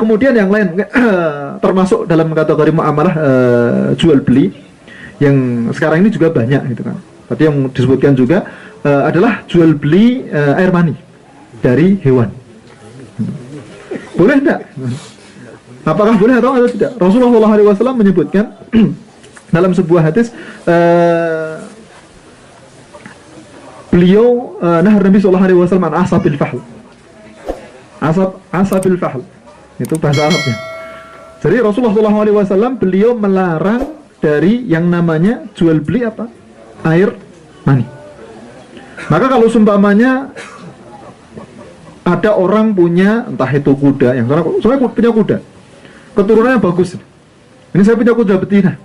kemudian yang lain termasuk dalam kategori muamalah jual beli yang sekarang ini juga banyak gitu kan. Tadi yang disebutkan juga adalah jual beli air mani dari hewan. Boleh tidak? Apakah boleh atau tidak? Rasulullah SAW menyebutkan dalam sebuah hadis, beliau nahar Nabi SAW an asabil fahl. Asabil fahl itu bahasa Arabnya. Jadi Rasulullah SAW beliau melarang dari yang namanya jual beli apa? Air mani. Maka kalau seumpamanya ada orang punya entah itu kuda, yang saya punya kuda, keturunannya bagus. Ini saya punya kuda betina.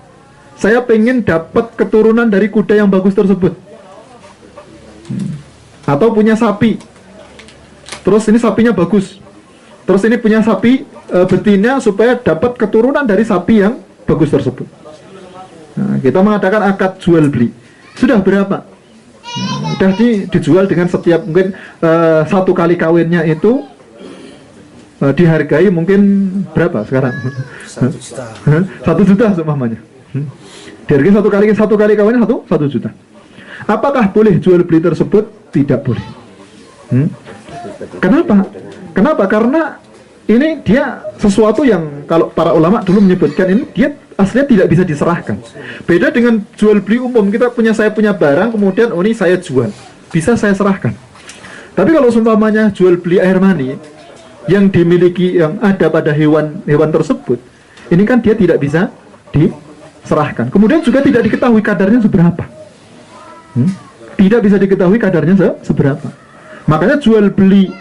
Saya pengen dapat keturunan dari kuda yang bagus tersebut. Atau punya sapi. Terus ini sapinya bagus. Terus ini punya sapi betina supaya dapat keturunan dari sapi yang bagus tersebut. Nah, kita mengadakan akad jual beli. Sudah berapa? Sudah dijual dengan setiap mungkin satu kali kawinnya itu dihargai mungkin berapa sekarang? 1 juta. 1 juta seumpamanya. Dihargai satu kali kawinnya 1 juta. Apakah boleh jual beli tersebut? Tidak boleh. Kenapa? Karena ini dia sesuatu yang kalau para ulama dulu menyebutkan ini dia aslinya tidak bisa diserahkan. Beda dengan jual beli umum, saya punya barang kemudian ini saya jual, bisa saya serahkan. Tapi kalau seumpamanya jual beli air mani yang dimiliki yang ada pada hewan tersebut, ini kan dia tidak bisa diserahkan. Kemudian juga tidak diketahui kadarnya seberapa. Tidak bisa diketahui kadarnya seberapa. Makanya jual beli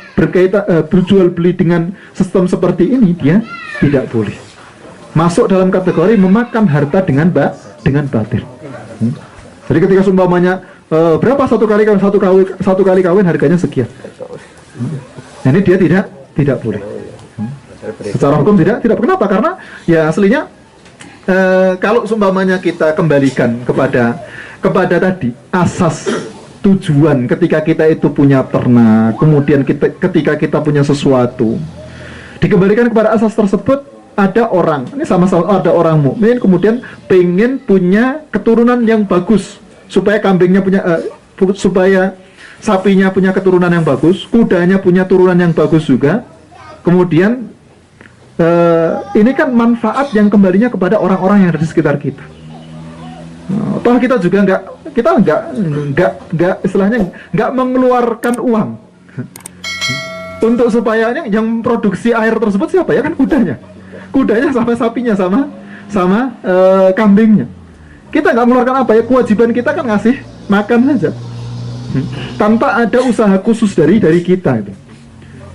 berjual beli dengan sistem seperti ini dia tidak boleh masuk dalam kategori memakan harta dengan batil. Jadi ketika seumpamanya berapa satu kali kawin harganya sekian. Ini dia tidak boleh. Secara hukum tidak. Kenapa? Karena ya aslinya kalau seumpamanya kita kembalikan kepada tadi asas tujuan ketika kita itu punya ternak, kemudian ketika kita punya sesuatu, dikembalikan kepada asas tersebut. Ada orang, ini sama-sama ada orang mukmin kemudian pengen punya keturunan yang bagus supaya kambingnya punya, supaya sapinya punya keturunan yang bagus, kudanya punya turunan yang bagus juga. Kemudian ini kan manfaat yang kembalinya kepada orang-orang yang ada di sekitar kita. Toh kita juga istilahnya nggak mengeluarkan uang untuk supaya yang produksi air tersebut siapa ya, kan kudanya sama sapinya sama kambingnya. Kita nggak mengeluarkan apa ya, kewajiban kita kan ngasih makan saja tanpa ada usaha khusus dari kita itu.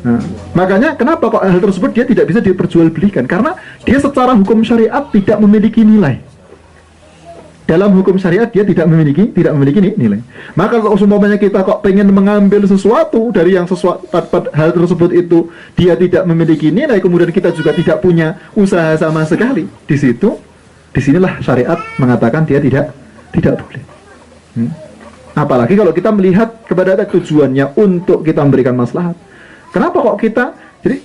Nah, makanya kenapa kok hal tersebut dia tidak bisa diperjualbelikan, karena dia secara hukum syariat tidak memiliki nilai. Dalam hukum syariat dia tidak memiliki nilai. Maka kalau semuanya kita kok pengen mengambil sesuatu dari yang hal tersebut itu dia tidak memiliki nilai, kemudian kita juga tidak punya usaha sama sekali, disinilah syariat mengatakan dia tidak boleh. Apalagi kalau kita melihat kepada tujuannya untuk kita memberikan maslahat. Kenapa kok jadi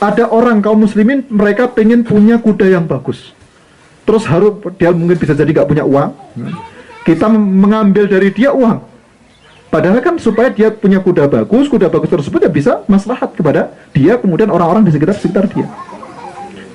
ada orang kaum muslimin mereka pengen punya kuda yang bagus. Terus dia mungkin bisa jadi nggak punya uang, kita mengambil dari dia uang. Padahal kan supaya dia punya kuda bagus tersebut ya bisa maslahat kepada dia, kemudian orang-orang di sekitar dia.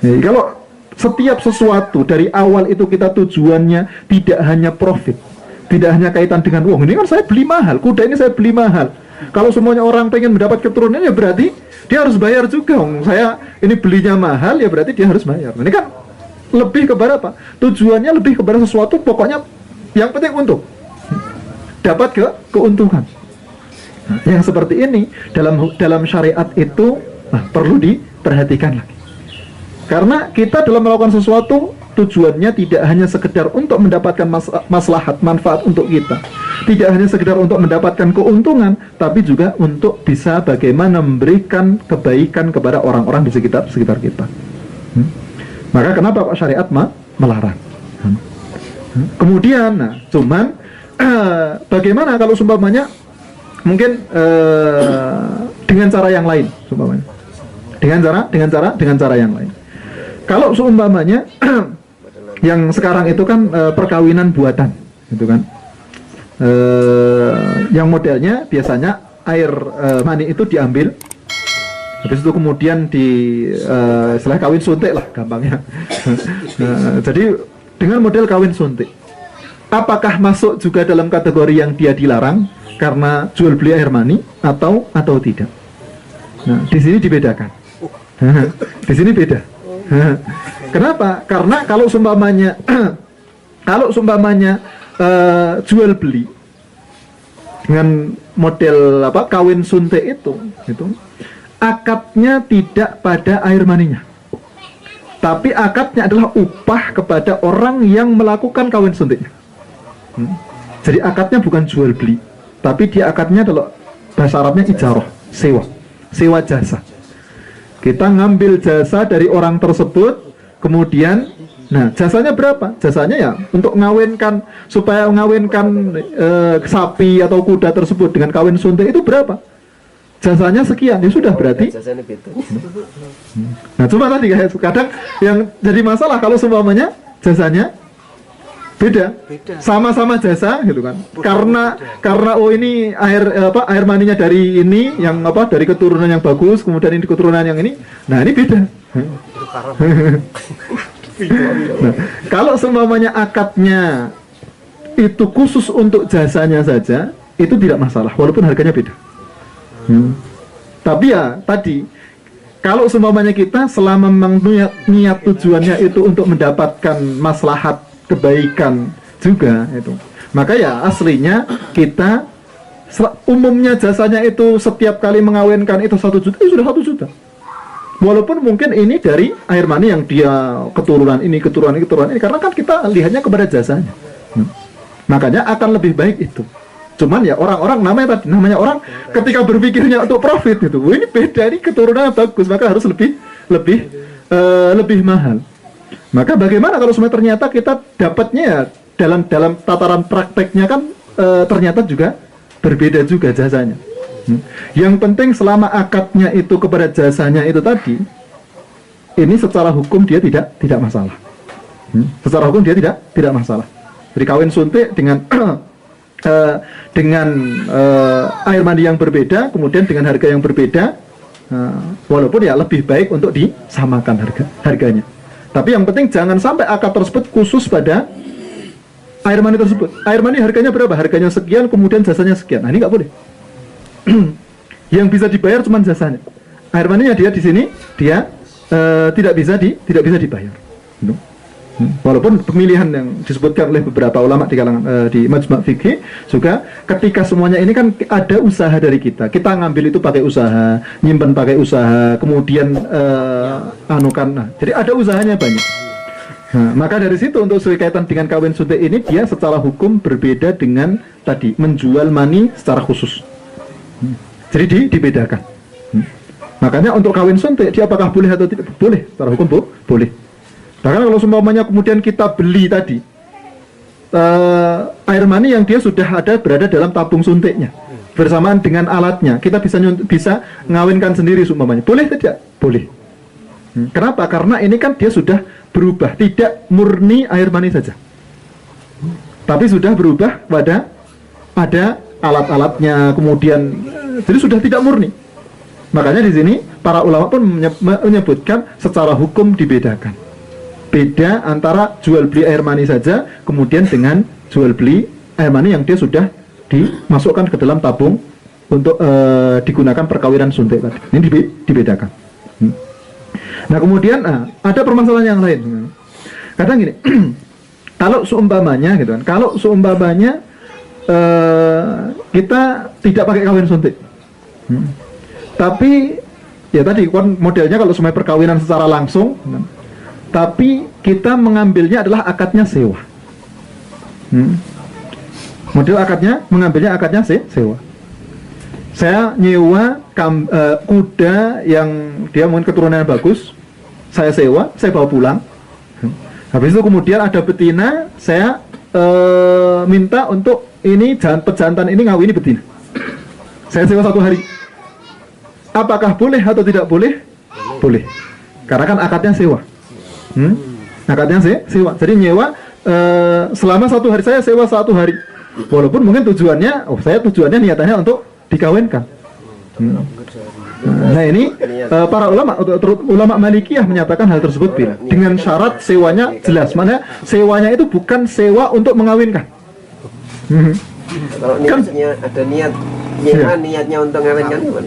Jadi kalau setiap sesuatu dari awal itu kita tujuannya tidak hanya profit, tidak hanya kaitan dengan uang. Ini kan saya beli mahal, kuda ini saya beli mahal. Kalau semuanya orang pengen mendapat keturunan ya berarti dia harus bayar juga. Saya ini belinya mahal ya berarti dia harus bayar. Ini kan lebih kepada apa? Tujuannya lebih kepada sesuatu pokoknya yang penting untuk dapat keuntungan. Nah, yang seperti ini dalam syariat itu perlu diperhatikan lagi. Karena kita dalam melakukan sesuatu tujuannya tidak hanya sekedar untuk mendapatkan maslahat, manfaat untuk kita. Tidak hanya sekedar untuk mendapatkan keuntungan, tapi juga untuk bisa bagaimana memberikan kebaikan kepada orang-orang di sekitar kita. Maka kenapa kok syariat melarang? Kemudian, cuman bagaimana kalau seumpamanya mungkin dengan cara yang lain, seumpamanya Dengan cara yang lain. Kalau seumpamanya yang sekarang itu kan perkawinan buatan, gitu kan. Yang modelnya biasanya air mani itu diambil, habis itu kemudian setelah kawin suntik lah gampangnya. Jadi dengan model kawin suntik, apakah masuk juga dalam kategori yang dia dilarang karena jual beli air mani atau tidak? Nah, di sini dibedakan. Di sini beda. Kenapa? Karena kalau seumpamanya jual beli dengan model kawin suntik itu akadnya tidak pada air maninya, tapi akadnya adalah upah kepada orang yang melakukan kawin suntiknya. Jadi akadnya bukan jual beli, tapi dia akadnya adalah bahasa Arabnya ijarah, sewa jasa. Kita ngambil jasa dari orang tersebut, kemudian jasanya berapa? Jasanya ya untuk supaya ngawinkan sapi atau kuda tersebut dengan kawin suntik itu berapa? Jasanya sekian, ya sudah berarti. Nah, cuma tadi kadang yang jadi masalah kalau seumpamanya jasanya beda. Sama-sama jasa gitu kan. Karena ini air maninya dari ini yang dari keturunan yang bagus, kemudian ini keturunan yang ini. Nah, ini beda. Nah, kalau seumpamanya akadnya itu khusus untuk jasanya saja, itu tidak masalah walaupun harganya beda. Tapi ya tadi, kalau seumpamanya kita selama memang niat tujuannya itu untuk mendapatkan maslahat kebaikan juga itu, maka ya aslinya kita umumnya jasanya itu setiap kali mengawinkan itu 1 juta, itu sudah 1 juta. Walaupun mungkin ini dari air mani yang dia keturunan ini, karena kan kita lihatnya kepada jasanya. Makanya akan lebih baik itu. Cuman ya orang-orang namanya orang ketika berpikirnya untuk profit gitu, ini beda, ini keturunannya bagus, maka harus lebih mahal. Maka bagaimana kalau ternyata kita dapatnya ya dalam tataran prakteknya kan ternyata juga berbeda juga jasanya. Yang penting selama akadnya itu kepada jasanya itu tadi, ini secara hukum dia tidak masalah. Secara hukum dia tidak masalah. Jadi kawin suntik dengan air mani yang berbeda, kemudian dengan harga yang berbeda, walaupun ya lebih baik untuk disamakan harganya. Tapi yang penting jangan sampai akad tersebut khusus pada air mani tersebut. Air mani harganya berapa? Harganya sekian, kemudian jasanya sekian. Nah, ini nggak boleh. Yang bisa dibayar cuma jasanya. Air maninya dia di sini dia tidak bisa dibayar. Walaupun pemilihan yang disebutkan oleh beberapa ulama di kalangan di Majma' Fikih juga, ketika semuanya ini kan ada usaha dari kita ngambil itu pakai usaha, nyimpen pakai usaha, kemudian jadi ada usahanya banyak. Nah, maka dari situ untuk kaitan dengan kawin suntik ini, dia secara hukum berbeda dengan tadi menjual mani secara khusus. Jadi dibedakan. Makanya untuk kawin suntik dia apakah boleh atau tidak? Boleh, secara hukum boleh. Bahkan kalau semuanya kemudian kita beli tadi air mani yang dia sudah berada dalam tabung suntiknya bersamaan dengan alatnya, kita bisa ngawinkan sendiri seumpamanya. Boleh tidak? Boleh. Kenapa? Karena ini kan dia sudah berubah, tidak murni air mani saja, tapi sudah berubah pada ada alat-alatnya, kemudian jadi sudah tidak murni. Makanya di sini para ulama pun menyebutkan secara hukum dibedakan. Beda antara jual beli air mani saja, kemudian dengan jual beli air mani yang dia sudah dimasukkan ke dalam tabung untuk digunakan perkawinan suntik tadi. Ini dibedakan. Nah, kemudian ada permasalahan yang lain. Kadang gini, kalau seumpamanya gitu kan, kita tidak pakai kawin suntik, tapi ya tadi kan modelnya kalau semuanya perkawinan secara langsung, tapi kita mengambilnya adalah akadnya sewa. Model mengambilnya akadnya sewa. Saya nyewa kuda yang dia mungkin keturunan yang bagus, saya sewa, saya bawa pulang. Habis itu kemudian ada betina, saya minta untuk ini pejantan ini ngawini betina. Saya sewa 1 hari. Apakah boleh atau tidak boleh? Boleh. Karena kan akadnya sewa. Akadnya sewa. Jadi nyewa selama 1 hari, saya sewa 1 hari. Walaupun mungkin tujuannya, saya tujuannya niatannya untuk dikawinkan. Nah ini para ulama Malikiyah menyatakan hal tersebut dengan syarat sewanya jelas. Mana sewanya itu bukan sewa untuk mengawinkan. Kalau niatnya ada niat, niatnya untuk mengawinkan gimana?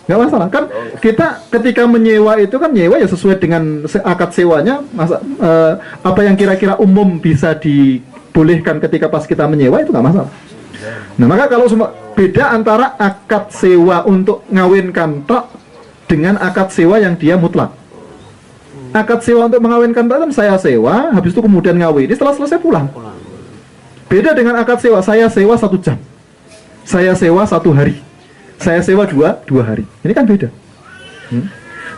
Nggak masalah. Kan kita ketika menyewa itu kan nyewa ya sesuai dengan akad sewanya. Apa yang kira-kira umum bisa dibolehkan ketika pas kita menyewa itu nggak masalah. Nah maka kalau semua beda antara akad sewa untuk ngawinkan tok dengan akad sewa yang dia mutlak. Akad sewa untuk mengawinkan tok kan saya sewa, habis itu kemudian ngawini, setelah selesai pulang. Beda dengan akad sewa, saya sewa 1 jam, saya sewa 1 hari, saya sewa 2 hari. Ini kan beda.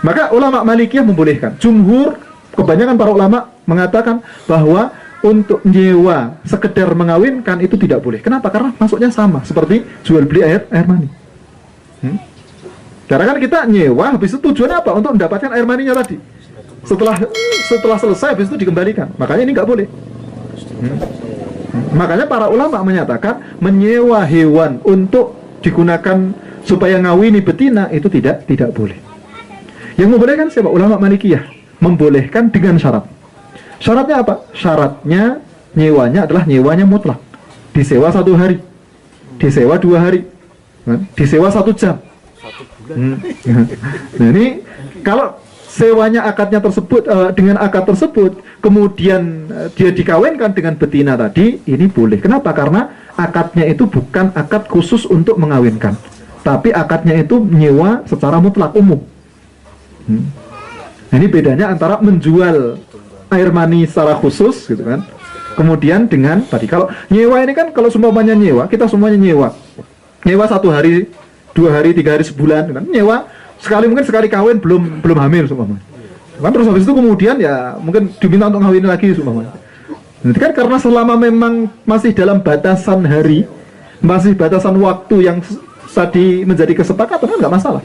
Maka ulama Malikiyah membolehkan. Jumhur, kebanyakan para ulama mengatakan bahwa untuk nyewa sekedar mengawinkan itu tidak boleh. Kenapa? Karena masuknya sama seperti jual beli air mani. Karena kan kita nyewa, habis itu tujuannya apa? Untuk mendapatkan air maninya tadi. Setelah selesai, habis itu dikembalikan. Makanya ini nggak boleh. Makanya para ulama menyatakan menyewa hewan untuk digunakan supaya ngawini betina itu tidak boleh. Yang membolehkan siapa? Ulama Malikiyah membolehkan dengan syarat. Syaratnya apa? Syaratnya nyewanya adalah nyewanya mutlak. Disewa 1 hari, disewa 2 hari, disewa 1 jam. Nah ini kalau sewanya akadnya tersebut dengan akad tersebut, kemudian dia dikawinkan dengan betina tadi, ini boleh. Kenapa? Karena akadnya itu bukan akad khusus untuk mengawinkan, tapi akadnya itu nyewa secara mutlak umum. Nah, ini bedanya antara menjual air mani secara khusus gitu kan, kemudian dengan tadi kalau nyewa ini kan, kalau semuanya nyewa, kita semuanya nyewa 1 hari, 2 hari, 3 hari, sebulan kan, nyewa mungkin sekali kawin belum hamil semuanya kan, terus habis itu kemudian ya mungkin diminta untuk ngawin lagi semuanya. Nanti kan karena selama memang masih dalam batasan hari, masih batasan waktu yang tadi menjadi kesepakatan kan nggak masalah.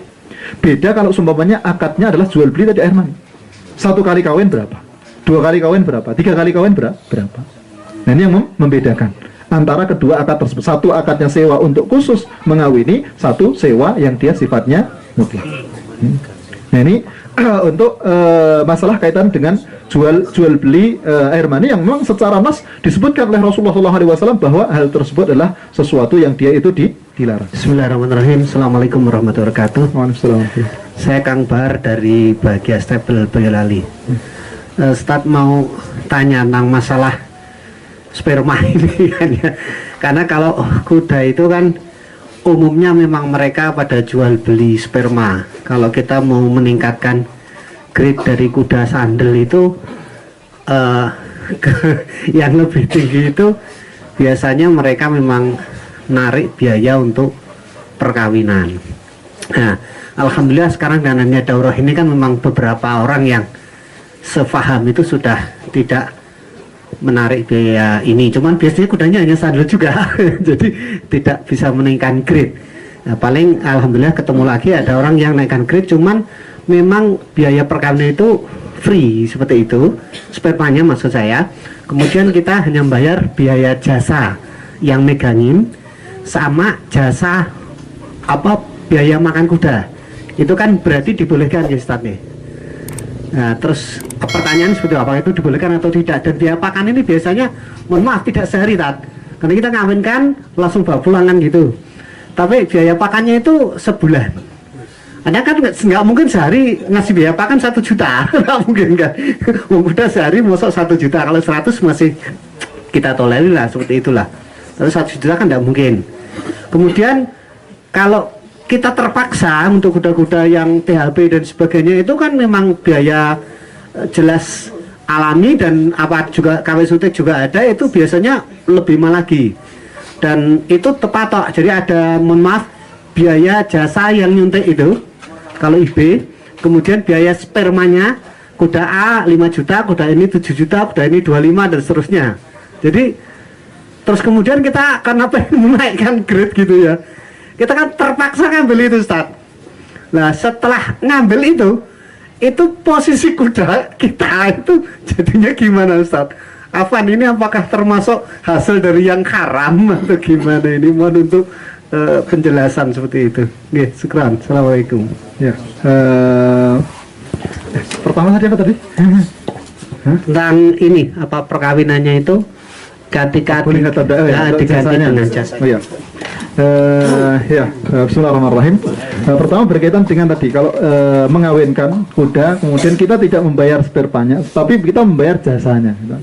Beda kalau semuanya akadnya adalah jual beli tadi air mani, 1 kali kawin berapa, 2 kali kawin berapa, 3 kali kawin berapa. Nah ini yang membedakan antara kedua akad tersebut. Satu akadnya sewa untuk khusus mengawini, satu sewa yang dia sifatnya mutlak. Nah ini untuk masalah kaitan dengan jual beli air mani yang memang secara nas disebutkan oleh Rasulullah SAW bahwa hal tersebut adalah sesuatu yang dia itu dilarang. Bismillahirrahmanirrahim. Assalamualaikum warahmatullahi wabarakatuh. Waalaikumsalam. Saya Kang Bahar dari Bahagia Stable Boyolali. Ustaz mau tanya tentang masalah sperma ini kan ya. Karena kalau kuda itu kan umumnya memang mereka pada jual beli sperma. Kalau kita mau meningkatkan grade dari kuda sandal itu yang lebih tinggi itu biasanya mereka memang narik biaya untuk perkawinan. Nah, alhamdulillah sekarang dananya daurah ini kan memang beberapa orang yang sefaham itu sudah tidak menarik biaya ini, cuman biasanya kudanya hanya sandal juga jadi tidak bisa menaikkan grade. Nah, paling alhamdulillah ketemu lagi ada orang yang naikkan grade, cuman memang biaya perkawinan itu free seperti itu, spermanya maksud saya. Kemudian kita hanya bayar biaya jasa yang megangin sama jasa biaya makan kuda. Itu kan berarti dibolehkan ya Ustaz nih. Nah, terus pertanyaan seperti apa, itu dibolehkan atau tidak? Dan biaya pakan ini biasanya, mohon maaf, tidak sehari Tat, karena kita ngawinkan langsung bawa pulangan gitu. Tapi biaya pakannya itu sebulan. Anda kan nggak mungkin sehari ngasih biaya pakan 1 juta, nggak mungkin kan? Udah sehari masuk 1 juta, kalau 100 masih kita tolerir lah, seperti itulah. Tapi 1 juta kan nggak mungkin. Kemudian kalau kita terpaksa untuk kuda-kuda yang THP dan sebagainya, itu kan memang biaya jelas alami, dan apa juga KW suntik juga ada, itu biasanya lebih mahal lagi. Dan itu tepat, jadi ada, mohon maaf, biaya jasa yang nyuntik itu kalau IB, kemudian biaya spermanya kuda A 5 juta, kuda ini 7 juta, kuda ini 25 dan seterusnya. Jadi terus kemudian kita karena pengen menaikkan grade gitu ya, kita kan terpaksa ngambil itu Ustaz. Nah setelah ngambil itu, itu posisi kuda kita itu jadinya gimana Ustaz? Afan, ini apakah termasuk hasil dari yang haram atau gimana ini? Mohon untuk penjelasan seperti itu. Oke, syukran. Assalamualaikum. Ya. Pertama tadi apa tadi? Tentang ini apa perkawinannya itu ketika Boleh nggak tanda, diganti jasanya? dengan jasa. Oh, ya. Bismillahirrahmanirrahim. Pertama berkaitan dengan tadi kalau mengawinkan kuda, kemudian kita tidak membayar sperpanya, tapi kita membayar jasanya. Gitu.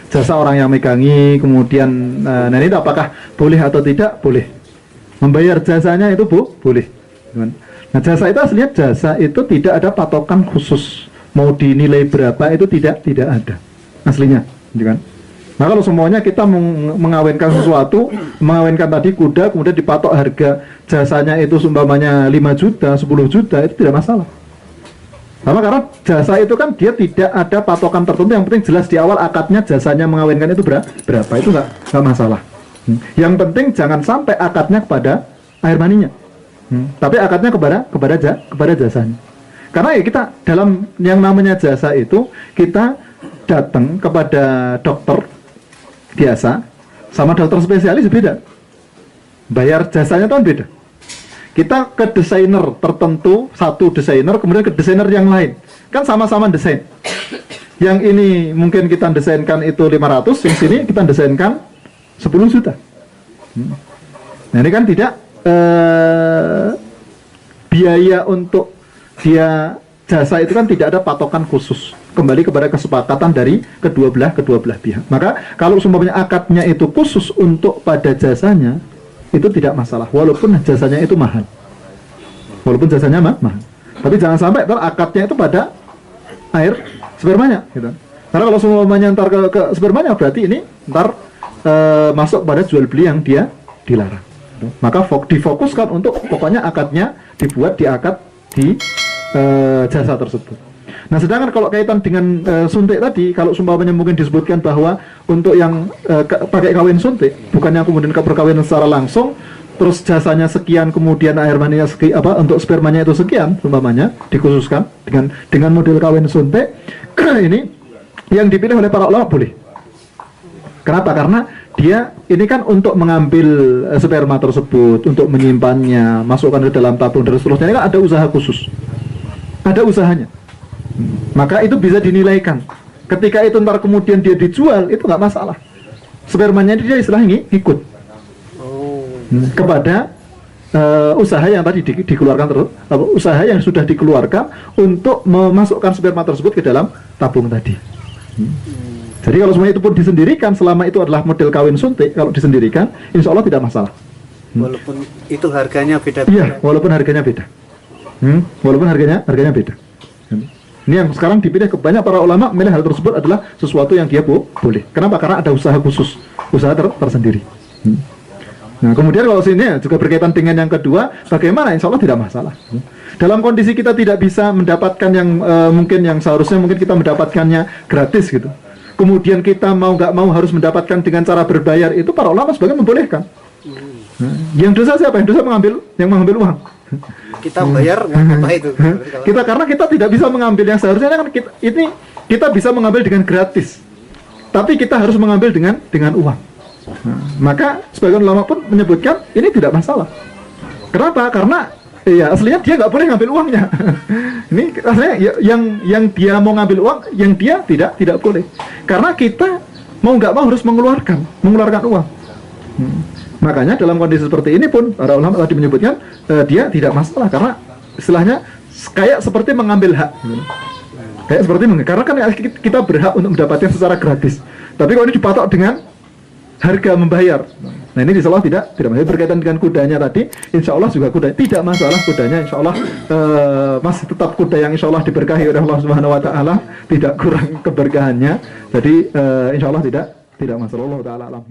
Jasa orang yang megangi, kemudian nah ini apakah boleh atau tidak? Boleh. Membayar jasanya itu boleh. Nah jasa itu aslinya jasa itu tidak ada patokan khusus, mau dinilai berapa itu tidak ada aslinya, gitu kan? Nah kalau semuanya kita mengawinkan sesuatu, mengawinkan tadi kuda, kemudian dipatok harga jasanya itu seumpamanya 5 juta, 10 juta, itu tidak masalah. Sama karena jasa itu kan dia tidak ada patokan tertentu, yang penting jelas di awal akadnya jasanya mengawinkan itu berapa, itu nggak masalah. Yang penting jangan sampai akadnya kepada air maninya, tapi akadnya kepada jasanya. Karena ya kita dalam yang namanya jasa itu kita datang kepada dokter biasa sama dokter spesialis beda. Bayar jasanya tuh beda. Kita ke desainer tertentu, satu desainer, kemudian ke desainer yang lain. Kan sama-sama desain. Yang ini mungkin kita desainkan itu 500, yang sini kita desainkan 10 juta. Nah ini kan tidak biaya untuk dia jasa itu kan tidak ada patokan khusus, kembali kepada kesepakatan dari kedua belah pihak. Maka kalau semuanya akadnya itu khusus untuk pada jasanya, itu tidak masalah, walaupun jasanya itu mahal. Mahal. Tapi jangan sampai akadnya itu pada air spermanya, gitu. Karena kalau semuanya ntar ke spermanya, berarti ini ntar masuk pada jual beli yang dia dilarang. Maka difokuskan untuk pokoknya akadnya dibuat di akad di jasa tersebut. Nah sedangkan kalau kaitan dengan suntik tadi, kalau sumpahnya mungkin disebutkan bahwa untuk yang pakai kawin suntik, bukannya kemudian perkawinan secara langsung, terus jasanya sekian, kemudian air maninya sekian, untuk spermanya itu sekian, sumpahnya dikhususkan dengan model kawin suntik. Ini yang dipilih oleh para ulama boleh. Kenapa? Karena dia ini kan untuk mengambil sperma tersebut, untuk menyimpannya, masukkan ke dalam tabung dan seterusnya. Ini kan ada usaha khusus, ada usahanya. Maka itu bisa dinilaikan. Ketika itu ntar kemudian dia dijual, itu nggak masalah. Spermanya dia istilahnya ikut kepada usaha yang tadi dikeluarkan terus, usaha yang sudah dikeluarkan untuk memasukkan sperma tersebut ke dalam tabung tadi. Jadi kalau semuanya itu pun disendirikan, selama itu adalah model kawin suntik, kalau disendirikan, insya Allah tidak masalah. Walaupun itu harganya beda-beda. Iya, walaupun harganya beda. Walaupun harganya beda. Ini yang sekarang dipilih banyak para ulama memilih hal tersebut adalah sesuatu yang dia boleh. Kenapa? Karena ada usaha khusus, usaha tersendiri. Nah kemudian kalau sini juga berkaitan dengan yang kedua, bagaimana? Insya Allah tidak masalah. Dalam kondisi kita tidak bisa mendapatkan yang mungkin yang seharusnya mungkin kita mendapatkannya gratis gitu. Kemudian kita mau nggak mau harus mendapatkan dengan cara berbayar, itu para ulama sebagian membolehkan. Yang dosa siapa? Yang dosa yang mengambil uang. Kita bayar nggak apa itu. Karena kita tidak bisa mengambil yang seharusnya kan kita bisa mengambil dengan gratis, tapi kita harus mengambil dengan uang. Maka sebagian ulama pun menyebutkan ini tidak masalah. Kenapa? Karena ya aslinya dia nggak boleh ngambil uangnya. Ini aslinya yang dia mau ngambil uang, yang dia tidak boleh. Karena kita mau nggak mau harus mengeluarkan uang. Makanya dalam kondisi seperti ini pun para ulama tadi menyebutkan dia tidak masalah, karena istilahnya kayak seperti mengambil hak. Karena kan kita berhak untuk mendapatkan secara gratis. Tapi kalau ini dipatok dengan harga membayar, nah ini insya Allah tidak masalah. Berkaitan dengan kudanya tadi, insya Allah juga kuda tidak masalah, kudanya insya Allah masih tetap kuda yang insya Allah diberkahi oleh Allah Subhanahu Wa Taala, tidak kurang keberkahannya. Jadi insya Allah tidak masalah. Allah Taala alam.